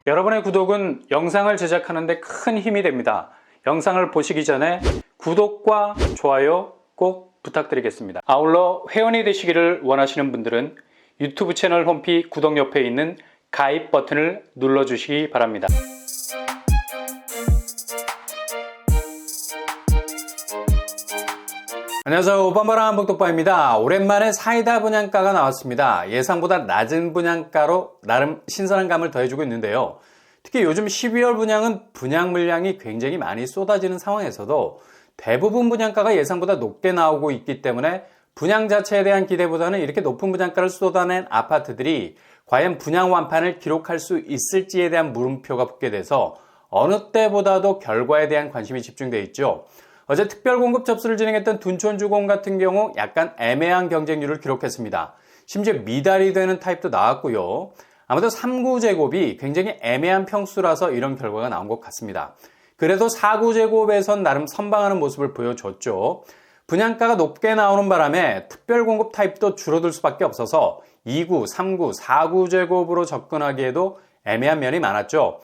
여러분의 구독은 영상을 제작하는 데 큰 힘이 됩니다. 영상을 보시기 전에 구독과 좋아요 꼭 부탁드리겠습니다. 아울러 회원이 되시기를 원하시는 분들은 유튜브 채널 홈피 구독 옆에 있는 가입 버튼을 눌러주시기 바랍니다. 안녕하세요. 오빠마랑 한복독바입니다. 오랜만에 사이다 분양가가 나왔습니다. 예상보다 낮은 분양가로 나름 신선한 감을 더해주고 있는데요. 특히 요즘 12월 분양은 분양 물량이 굉장히 많이 쏟아지는 상황에서도 대부분 분양가가 예상보다 높게 나오고 있기 때문에 분양 자체에 대한 기대보다는 이렇게 높은 분양가를 쏟아낸 아파트들이 과연 분양 완판을 기록할 수 있을지에 대한 물음표가 붙게 돼서 어느 때보다도 결과에 대한 관심이 집중되어 있죠. 어제 특별공급 접수를 진행했던 둔촌주공 같은 경우 약간 애매한 경쟁률을 기록했습니다. 심지어 미달이 되는 타입도 나왔고요. 아무래도 3구제곱이 굉장히 애매한 평수라서 이런 결과가 나온 것 같습니다. 그래도 4구제곱에선 나름 선방하는 모습을 보여줬죠. 분양가가 높게 나오는 바람에 특별공급 타입도 줄어들 수밖에 없어서 2구, 3구, 4구제곱으로 접근하기에도 애매한 면이 많았죠.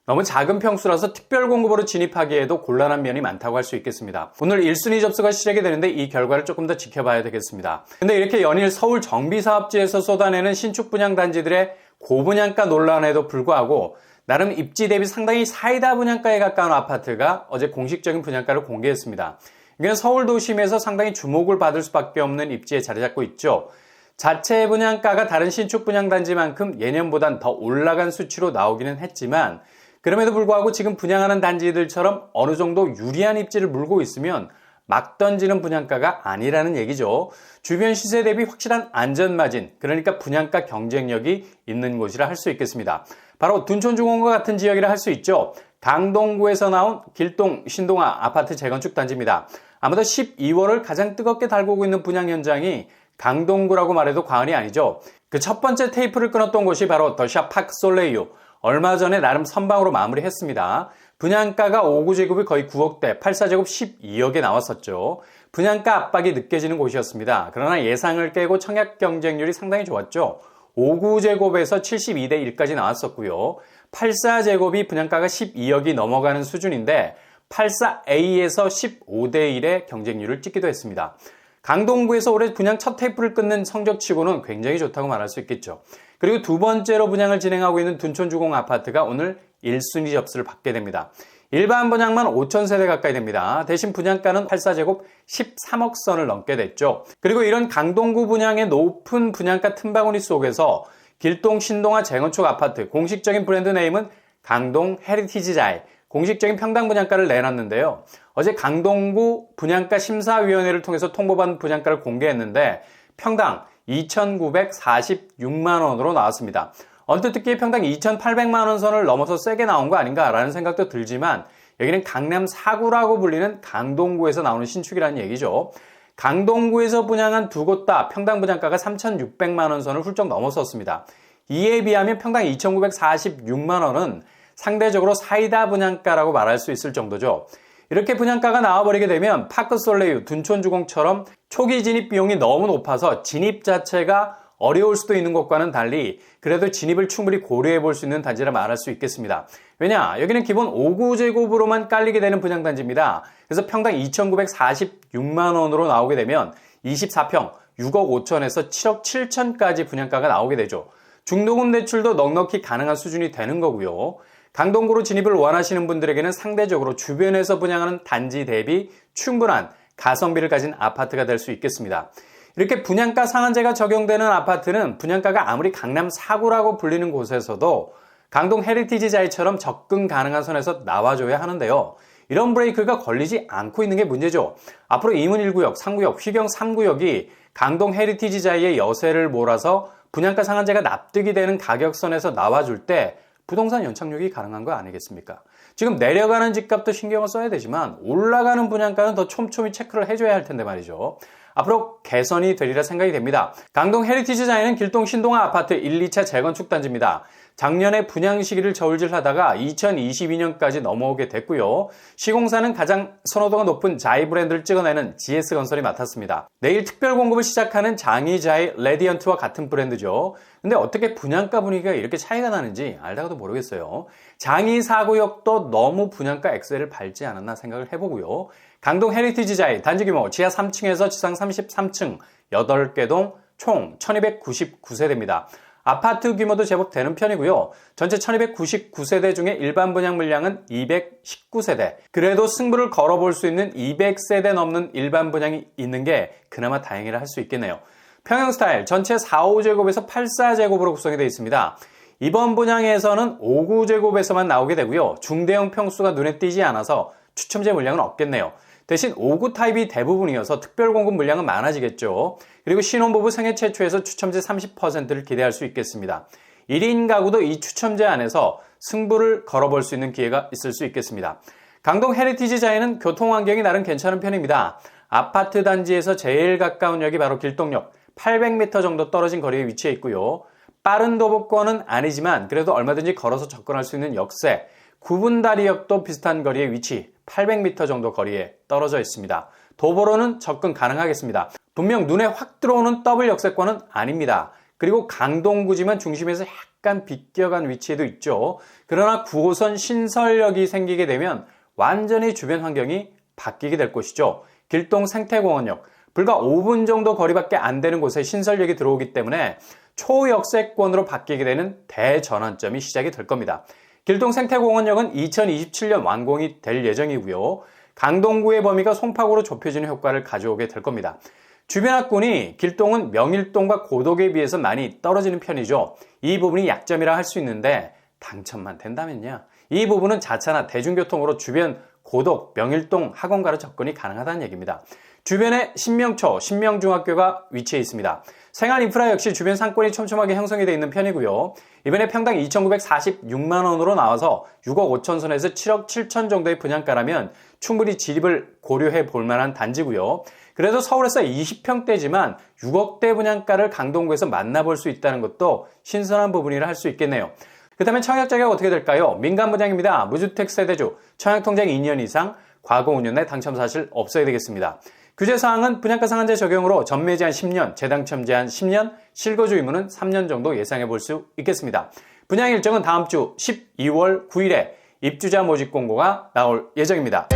너무 작은 평수라서 특별공급으로 진입하기에도 곤란한 면이 많다고 할 수 있겠습니다. 오늘 1순위 접수가 시작이 되는데 이 결과를 조금 더 지켜봐야 되겠습니다. 근데 이렇게 연일 서울 정비사업지에서 쏟아내는 신축 분양 단지들의 고분양가 논란에도 불구하고 나름 입지 대비 상당히 사이다 분양가에 가까운 아파트가 어제 공식적인 분양가를 공개했습니다. 이건 서울 도심에서 상당히 주목을 받을 수밖에 없는 입지에 자리 잡고 있죠. 자체 분양가가 다른 신축 분양 단지만큼 예년보단 더 올라간 수치로 나오기는 했지만 그럼에도 불구하고 지금 분양하는 단지들처럼 어느 정도 유리한 입지를 물고 있으면 막 던지는 분양가가 아니라는 얘기죠. 주변 시세 대비 확실한 안전마진, 그러니까 분양가 경쟁력이 있는 곳이라 할 수 있겠습니다. 바로 둔촌중공과 같은 지역이라 할 수 있죠. 강동구에서 나온 길동 신동아 아파트 재건축 단지입니다. 아마도 12월을 가장 뜨겁게 달구고 있는 분양 현장이 강동구라고 말해도 과언이 아니죠. 그 첫 번째 테이프를 끊었던 곳이 바로 더샵 파크 솔레이유. 얼마 전에 나름 선방으로 마무리했습니다. 분양가가 5구제곱이 거의 9억대, 8사제곱 12억에 나왔었죠. 분양가 압박이 느껴지는 곳이었습니다. 그러나 예상을 깨고 청약 경쟁률이 상당히 좋았죠. 5구제곱에서 72대 1까지 나왔었고요. 84제곱이 분양가가 12억이 넘어가는 수준인데 84A에서 15대 1의 경쟁률을 찍기도 했습니다. 강동구에서 올해 분양 첫 테이프를 끊는 성적치고는 굉장히 좋다고 말할 수 있겠죠. 그리고 두 번째로 분양을 진행하고 있는 둔촌주공 아파트가 오늘 1순위 접수를 받게 됩니다. 일반 분양만 5,000세대 가까이 됩니다. 대신 분양가는 84제곱 13억 선을 넘게 됐죠. 그리고 이런 강동구 분양의 높은 분양가 틈바구니 속에서 길동 신동아 재건축 아파트 공식적인 브랜드 네임은 강동 헤리티지자이 공식적인 평당 분양가를 내놨는데요. 어제 강동구 분양가 심사위원회를 통해서 통보받은 분양가를 공개했는데 평당 2,946만 원으로 나왔습니다. 언뜻 듣기에 평당 2,800만 원 선을 넘어서 세게 나온 거 아닌가라는 생각도 들지만 여기는 강남 4구라고 불리는 강동구에서 나오는 신축이라는 얘기죠. 강동구에서 분양한 두 곳 다 평당 분양가가 3,600만 원 선을 훌쩍 넘어섰습니다. 이에 비하면 평당 2,946만 원은 상대적으로 사이다 분양가라고 말할 수 있을 정도죠. 이렇게 분양가가 나와버리게 되면 파크솔레유, 둔촌주공처럼 초기 진입 비용이 너무 높아서 진입 자체가 어려울 수도 있는 것과는 달리 그래도 진입을 충분히 고려해 볼 수 있는 단지라 말할 수 있겠습니다. 왜냐? 여기는 기본 5구제곱으로만 깔리게 되는 분양단지입니다. 그래서 평당 2,946만 원으로 나오게 되면 24평 6억 5천에서 7억 7천까지 분양가가 나오게 되죠. 중도금 대출도 넉넉히 가능한 수준이 되는 거고요. 강동구로 진입을 원하시는 분들에게는 상대적으로 주변에서 분양하는 단지 대비 충분한 가성비를 가진 아파트가 될 수 있겠습니다. 이렇게 분양가 상한제가 적용되는 아파트는 분양가가 아무리 강남 4구라고 불리는 곳에서도 강동 헤리티지자이처럼 접근 가능한 선에서 나와줘야 하는데요. 이런 브레이크가 걸리지 않고 있는 게 문제죠. 앞으로 이문 1구역, 3구역, 휘경 3구역이 강동 헤리티지자이의 여세를 몰아서 분양가 상한제가 납득이 되는 가격선에서 나와줄 때 부동산 연착륙이 가능한 거 아니겠습니까? 지금 내려가는 집값도 신경을 써야 되지만 올라가는 분양가는 더 촘촘히 체크를 해줘야 할 텐데 말이죠. 앞으로 개선이 되리라 생각이 됩니다. 강동 헤리티지자이는 길동 신동아 아파트 1, 2차 재건축 단지입니다. 작년에 분양 시기를 저울질하다가 2022년까지 넘어오게 됐고요. 시공사는 가장 선호도가 높은 자이 브랜드를 찍어내는 GS건설이 맡았습니다. 내일 특별 공급을 시작하는 장이자이 레디언트와 같은 브랜드죠. 근데 어떻게 분양가 분위기가 이렇게 차이가 나는지 알다가도 모르겠어요. 장이 4구역도 너무 분양가 엑셀을 밟지 않았나 생각을 해보고요. 강동 헤리티지자이 단지 규모 지하 3층에서 지상 33층 8개 동 총 1299세대입니다. 아파트 규모도 제법 되는 편이고요. 전체 1299세대 중에 일반 분양 물량은 219세대. 그래도 승부를 걸어볼 수 있는 200세대 넘는 일반 분양이 있는 게 그나마 다행이라 할 수 있겠네요. 평형 스타일 전체 4.5제곱에서 8.4제곱으로 구성이 되어 있습니다. 이번 분양에서는 5.9제곱에서만 나오게 되고요. 중대형 평수가 눈에 띄지 않아서 추첨제 물량은 없겠네요. 대신 5구 타입이 대부분이어서 특별 공급 물량은 많아지겠죠. 그리고 신혼부부 생애 최초에서 추첨제 30%를 기대할 수 있겠습니다. 1인 가구도 이 추첨제 안에서 승부를 걸어볼 수 있는 기회가 있을 수 있겠습니다. 강동 헤리티지자이는 교통환경이 나름 괜찮은 편입니다. 아파트 단지에서 제일 가까운 역이 바로 길동역 800m 정도 떨어진 거리에 위치해 있고요. 빠른 도보권은 아니지만 그래도 얼마든지 걸어서 접근할 수 있는 역세, 구분다리역도 비슷한 거리에 위치 800m 정도 거리에 떨어져 있습니다. 도보로는 접근 가능하겠습니다. 분명 눈에 확 들어오는 더블 역세권은 아닙니다. 그리고 강동구지만 중심에서 약간 비껴간 위치에도 있죠. 그러나 9호선 신설역이 생기게 되면 완전히 주변 환경이 바뀌게 될 곳이죠. 길동 생태공원역 불과 5분 정도 거리밖에 안 되는 곳에 신설역이 들어오기 때문에 초역세권으로 바뀌게 되는 대전환점이 시작이 될 겁니다. 길동 생태공원역은 2027년 완공이 될 예정이고요. 강동구의 범위가 송파구로 좁혀지는 효과를 가져오게 될 겁니다. 주변 학군이 길동은 명일동과 고덕에 비해서 많이 떨어지는 편이죠. 이 부분이 약점이라 할 수 있는데 당첨만 된다면요. 이 부분은 자차나 대중교통으로 주변 고덕, 명일동 학원가로 접근이 가능하다는 얘기입니다. 주변에 신명초, 신명중학교가 위치해 있습니다. 생활 인프라 역시 주변 상권이 촘촘하게 형성이 되어 있는 편이고요. 이번에 평당 2,946만 원으로 나와서 6억 5천 선에서 7억 7천 정도의 분양가라면 충분히 진입을 고려해 볼 만한 단지고요. 그래도 서울에서 20평대지만 6억대 분양가를 강동구에서 만나볼 수 있다는 것도 신선한 부분이라 할 수 있겠네요. 그렇다면 청약 자격 어떻게 될까요? 민간 분양입니다. 무주택 세대주, 청약 통장 2년 이상, 과거 5년 내 당첨 사실 없어야 되겠습니다. 규제사항은 분양가 상한제 적용으로 전매 제한 10년, 재당첨 제한 10년, 실거주 의무는 3년 정도 예상해 볼 수 있겠습니다. 분양 일정은 다음 주 12월 9일에 입주자 모집 공고가 나올 예정입니다.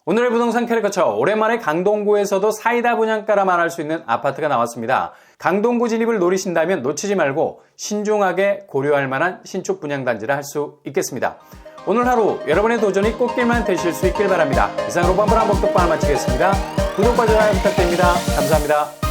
오늘의 부동산 캐릭터처 오랜만에 강동구에서도 사이다 분양가라 말할 수 있는 아파트가 나왔습니다. 강동구 진입을 노리신다면 놓치지 말고 신중하게 고려할 만한 신축 분양단지라 할 수 있겠습니다. 오늘 하루 여러분의 도전이 꽃길만 되실 수 있길 바랍니다. 이상으로 뻔뻔한 복덕방을 마치겠습니다. 구독과 좋아요 부탁드립니다. 감사합니다.